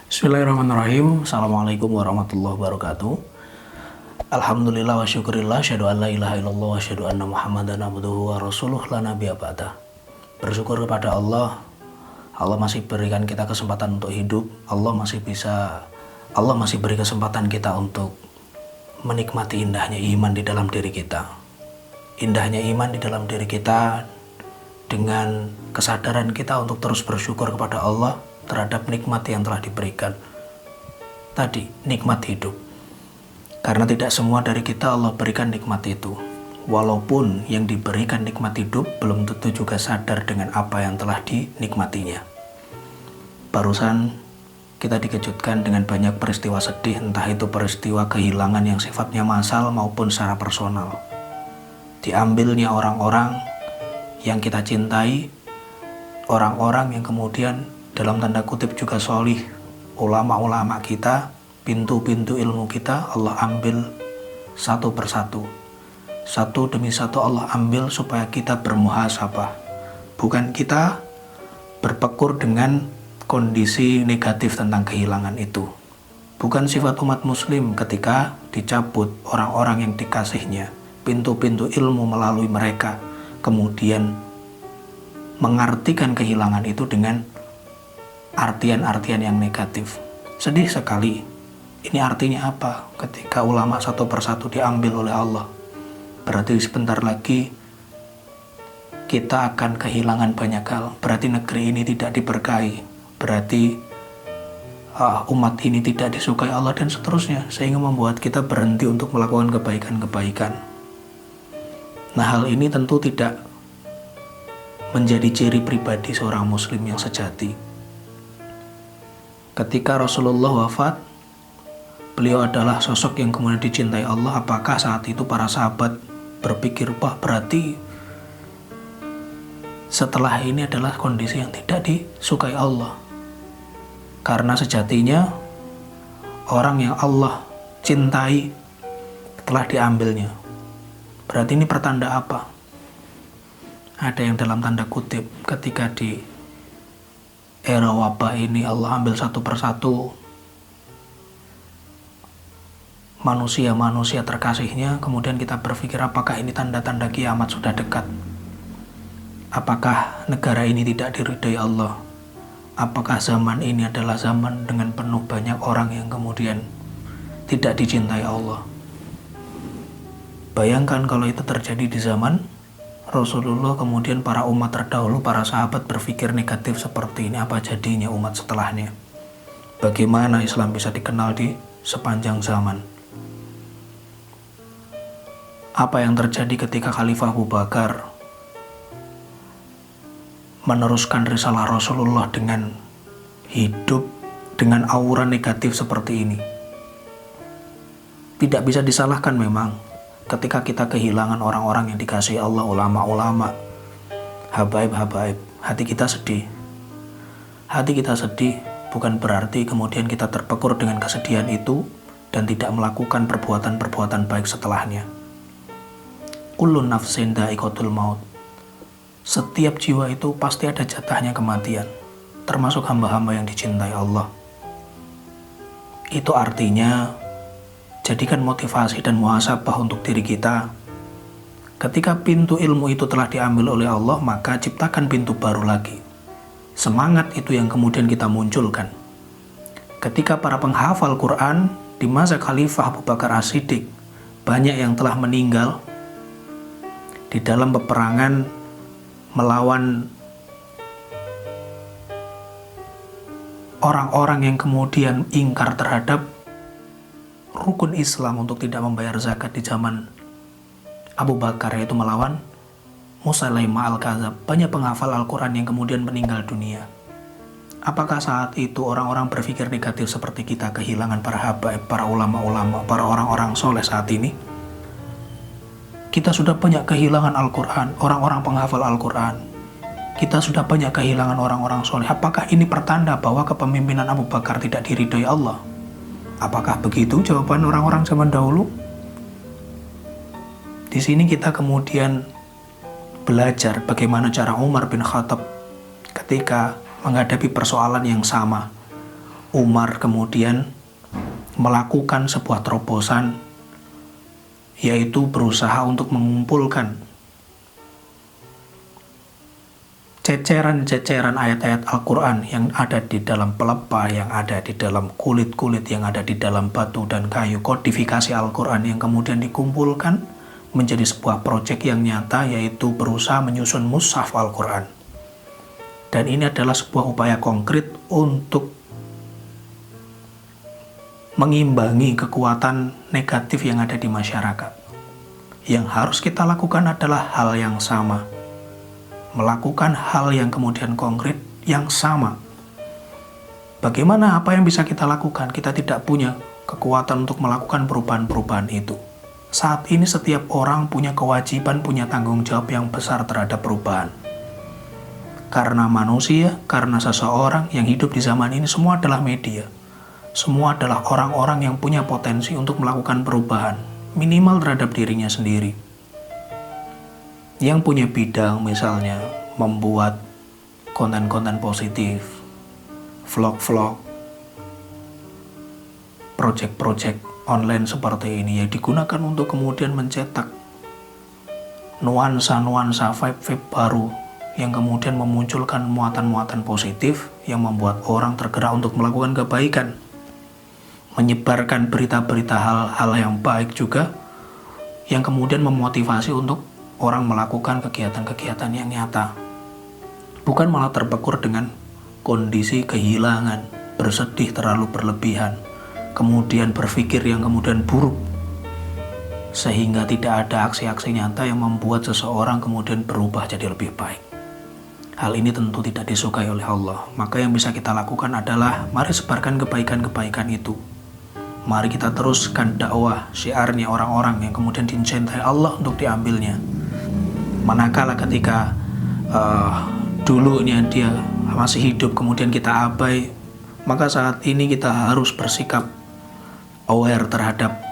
Bismillahirrahmanirrahim. Assalamualaikum warahmatullahi wabarakatuh. Alhamdulillah wa syukurillah. Asyhadu an la ilaha illallah wa asyhadu anna muhammadan abduhu wa rasuluh la nabiyya ba'dah. Bersyukur kepada Allah. Allah masih berikan kita kesempatan untuk hidup. Allah masih beri kesempatan kita untuk menikmati indahnya iman di dalam diri kita. Indahnya iman di dalam diri kita dengan kesadaran kita untuk terus bersyukur kepada Allah terhadap nikmat yang telah diberikan. Tadi, nikmat hidup. Karena tidak semua dari kita Allah berikan nikmat itu. Walaupun yang diberikan nikmat hidup belum tentu juga sadar dengan apa yang telah dinikmatinya. Barusan kita dikejutkan dengan banyak peristiwa sedih, entah itu peristiwa kehilangan yang sifatnya massal maupun secara personal. Diambilnya orang-orang yang kita cintai, orang-orang yang kemudian dalam tanda kutip juga solih, ulama-ulama kita, pintu-pintu ilmu kita Allah ambil satu persatu. Satu demi satu Allah ambil supaya kita bermuhasabah. Bukan kita berpekur dengan kondisi negatif tentang kehilangan itu. Bukan sifat umat muslim ketika dicabut orang-orang yang dikasihnya, pintu-pintu ilmu melalui mereka, kemudian mengartikan kehilangan itu dengan artian-artian yang negatif. Sedih sekali. Ini artinya apa? Ketika ulama satu persatu diambil oleh Allah, berarti sebentar lagi kita akan kehilangan banyak hal. Berarti negeri ini tidak diberkahi. Berarti umat ini tidak disukai Allah dan seterusnya. Sehingga membuat kita berhenti untuk melakukan kebaikan-kebaikan. Nah, hal ini tentu tidak menjadi ciri pribadi seorang muslim yang sejati. Ketika Rasulullah wafat, beliau adalah sosok yang kemudian dicintai Allah. Apakah saat itu para sahabat berpikir, wah berarti setelah ini adalah kondisi yang tidak disukai Allah? Karena sejatinya orang yang Allah cintai telah diambilnya. Berarti ini pertanda apa? Ada yang dalam tanda kutip ketika di era wabah ini Allah ambil satu persatu manusia-manusia terkasihnya, kemudian kita berpikir apakah ini tanda-tanda kiamat sudah dekat? Apakah negara ini tidak diridhai Allah? Apakah zaman ini adalah zaman dengan penuh banyak orang yang kemudian tidak dicintai Allah? Bayangkan kalau itu terjadi di zaman Rasulullah, kemudian para umat terdahulu, para sahabat berpikir negatif seperti ini, apa jadinya umat setelahnya? Bagaimana Islam bisa dikenal di sepanjang zaman? Apa yang terjadi ketika Khalifah Abu Bakar meneruskan risalah Rasulullah dengan hidup dengan aura negatif seperti ini? Tidak bisa disalahkan memang. Ketika kita kehilangan orang-orang yang dikasihi Allah, ulama-ulama, habaib-habaib, hati kita sedih. Hati kita sedih bukan berarti kemudian kita terpekur dengan kesedihan itu dan tidak melakukan perbuatan-perbuatan baik setelahnya. Kullun nafsin dha'iqatul maut. Setiap jiwa itu pasti ada jatahnya kematian, termasuk hamba-hamba yang dicintai Allah. Itu artinya jadikan motivasi dan muhasabah untuk diri kita. Ketika pintu ilmu itu telah diambil oleh Allah, maka ciptakan pintu baru lagi. Semangat itu yang kemudian kita munculkan. Ketika para penghafal Quran di masa Khalifah Abu Bakar As-Siddiq, banyak yang telah meninggal di dalam peperangan melawan orang-orang yang kemudian ingkar terhadap rukun Islam untuk tidak membayar zakat di zaman Abu Bakar, yaitu melawan Musailamah al-Kadzab. Banyak penghafal Al-Quran yang kemudian meninggal dunia. Apakah saat itu orang-orang berpikir negatif seperti kita kehilangan para habaib, para ulama-ulama, para orang-orang soleh saat ini? Kita sudah banyak kehilangan Al-Quran, orang-orang penghafal Al-Quran. Kita sudah banyak kehilangan orang-orang soleh. Apakah ini pertanda bahwa kepemimpinan Abu Bakar tidak diridhoi Allah? Apakah begitu jawaban orang-orang zaman dahulu? Di sini kita kemudian belajar bagaimana cara Umar bin Khattab ketika menghadapi persoalan yang sama. Umar kemudian melakukan sebuah terobosan, yaitu berusaha untuk mengumpulkan ceceran-ceceran ayat-ayat Al-Quran yang ada di dalam pelepah, yang ada di dalam kulit-kulit, yang ada di dalam batu dan kayu, kodifikasi Al-Quran yang kemudian dikumpulkan menjadi sebuah proyek yang nyata, yaitu berusaha menyusun mushaf Al-Quran. Dan ini adalah sebuah upaya konkret untuk mengimbangi kekuatan negatif yang ada di masyarakat. Yang harus kita lakukan adalah hal yang sama, melakukan hal yang kemudian konkret yang sama. Bagaimana, apa yang bisa kita lakukan? Kita tidak punya kekuatan untuk melakukan perubahan-perubahan itu. Saat ini setiap orang punya kewajiban, punya tanggung jawab yang besar terhadap perubahan. Karena manusia, karena seseorang yang hidup di zaman ini, semua adalah media. Semua adalah orang-orang yang punya potensi untuk melakukan perubahan, minimal terhadap dirinya sendiri. Yang punya bidang misalnya membuat konten-konten positif, vlog-vlog, project-project online seperti ini yang digunakan untuk kemudian mencetak nuansa-nuansa vibe-vibe baru yang kemudian memunculkan muatan-muatan positif yang membuat orang tergerak untuk melakukan kebaikan, menyebarkan berita-berita hal-hal yang baik juga yang kemudian memotivasi untuk orang melakukan kegiatan-kegiatan yang nyata, bukan malah terbekur dengan kondisi kehilangan, bersedih terlalu berlebihan, kemudian berpikir yang kemudian buruk, sehingga tidak ada aksi-aksi nyata yang membuat seseorang kemudian berubah jadi lebih baik. Hal ini tentu tidak disukai oleh Allah. Maka yang bisa kita lakukan adalah mari sebarkan kebaikan-kebaikan itu. Mari kita teruskan dakwah syiarnya orang-orang yang kemudian dicintai Allah untuk diambilnya. Manakala ketika dulunya dia masih hidup kemudian kita abai, maka saat ini kita harus bersikap aware terhadap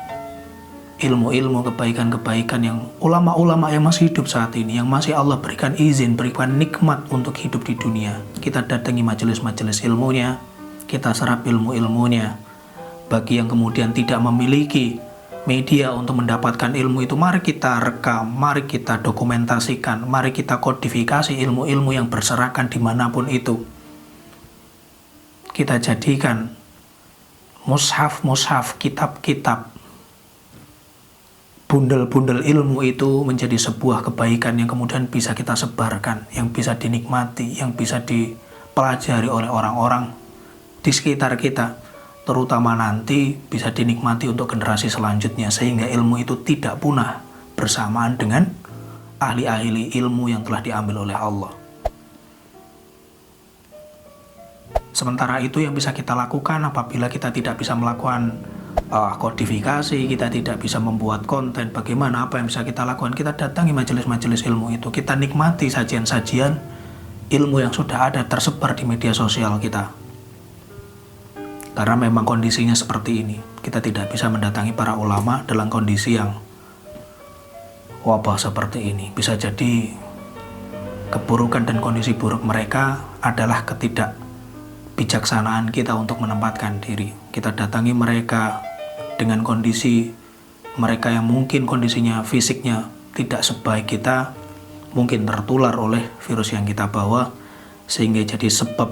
ilmu-ilmu kebaikan-kebaikan yang ulama-ulama yang masih hidup saat ini, yang masih Allah berikan izin, berikan nikmat untuk hidup di dunia. Kita datangi majelis-majelis ilmunya, kita serap ilmu-ilmunya. Bagi yang kemudian tidak memiliki media untuk mendapatkan ilmu itu, mari kita rekam, mari kita dokumentasikan, mari kita kodifikasi ilmu-ilmu yang berserakan dimanapun itu. Kita jadikan mushaf-mushaf, kitab-kitab, bundel-bundel ilmu itu menjadi sebuah kebaikan yang kemudian bisa kita sebarkan, yang bisa dinikmati, yang bisa dipelajari oleh orang-orang di sekitar kita, terutama nanti bisa dinikmati untuk generasi selanjutnya, sehingga ilmu itu tidak punah bersamaan dengan ahli-ahli ilmu yang telah diambil oleh Allah. Sementara itu yang bisa kita lakukan apabila kita tidak bisa melakukan kodifikasi, kita tidak bisa membuat konten, bagaimana, apa yang bisa kita lakukan? Kita datangi majelis-majelis ilmu itu, kita nikmati sajian-sajian ilmu yang sudah ada tersebar di media sosial kita. Karena memang kondisinya seperti ini, kita tidak bisa mendatangi para ulama dalam kondisi yang wabah seperti ini. Bisa jadi keburukan dan kondisi buruk mereka adalah ketidakbijaksanaan kita untuk menempatkan diri. Kita datangi mereka dengan kondisi mereka yang mungkin kondisinya fisiknya tidak sebaik kita, mungkin tertular oleh virus yang kita bawa, sehingga jadi sebab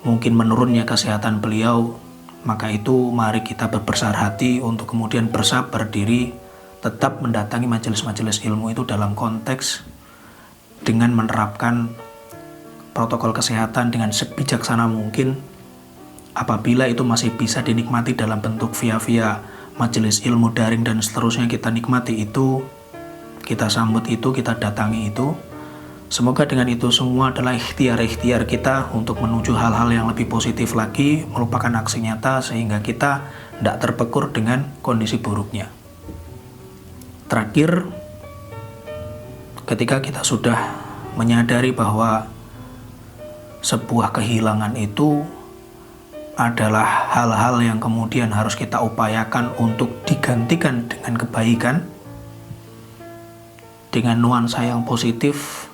mungkin menurunnya kesehatan beliau. Maka itu mari kita berbesar hati untuk kemudian bersabar diri, tetap mendatangi majelis-majelis ilmu itu dalam konteks dengan menerapkan protokol kesehatan dengan sebijaksana mungkin. Apabila itu masih bisa dinikmati dalam bentuk via majelis ilmu daring dan seterusnya, kita nikmati itu, kita sambut itu, kita datangi itu. Semoga dengan itu semua adalah ikhtiar-ikhtiar kita untuk menuju hal-hal yang lebih positif lagi, merupakan aksi nyata sehingga kita tidak terpekur dengan kondisi buruknya. Terakhir, ketika kita sudah menyadari bahwa sebuah kehilangan itu adalah hal-hal yang kemudian harus kita upayakan untuk digantikan dengan kebaikan, dengan nuansa yang positif,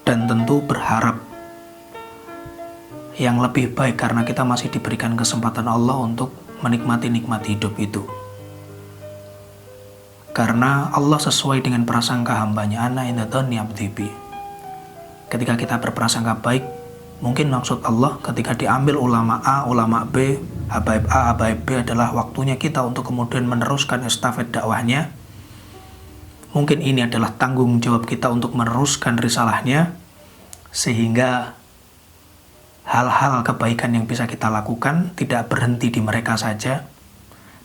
dan tentu berharap yang lebih baik karena kita masih diberikan kesempatan Allah untuk menikmati nikmat hidup itu. Karena Allah sesuai dengan prasangka hambanya, ana inda dzanni abdi bi. Ketika kita berprasangka baik, mungkin maksud Allah ketika diambil ulama A, ulama B, habaib A, habaib B adalah waktunya kita untuk kemudian meneruskan estafet dakwahnya. Mungkin ini adalah tanggung jawab kita untuk meneruskan risalahnya, sehingga hal-hal kebaikan yang bisa kita lakukan tidak berhenti di mereka saja.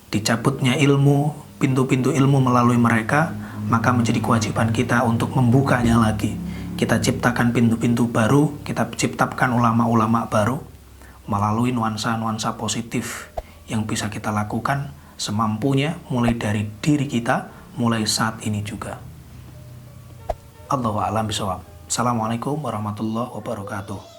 Dicabutnya ilmu, pintu-pintu ilmu melalui mereka, maka menjadi kewajiban kita untuk membukanya lagi. Kita ciptakan pintu-pintu baru, kita ciptakan ulama-ulama baru melalui nuansa-nuansa positif yang bisa kita lakukan semampunya, mulai dari diri kita, mulai saat ini juga. Allahu a'lam bishawab. Assalamualaikum warahmatullahi wabarakatuh.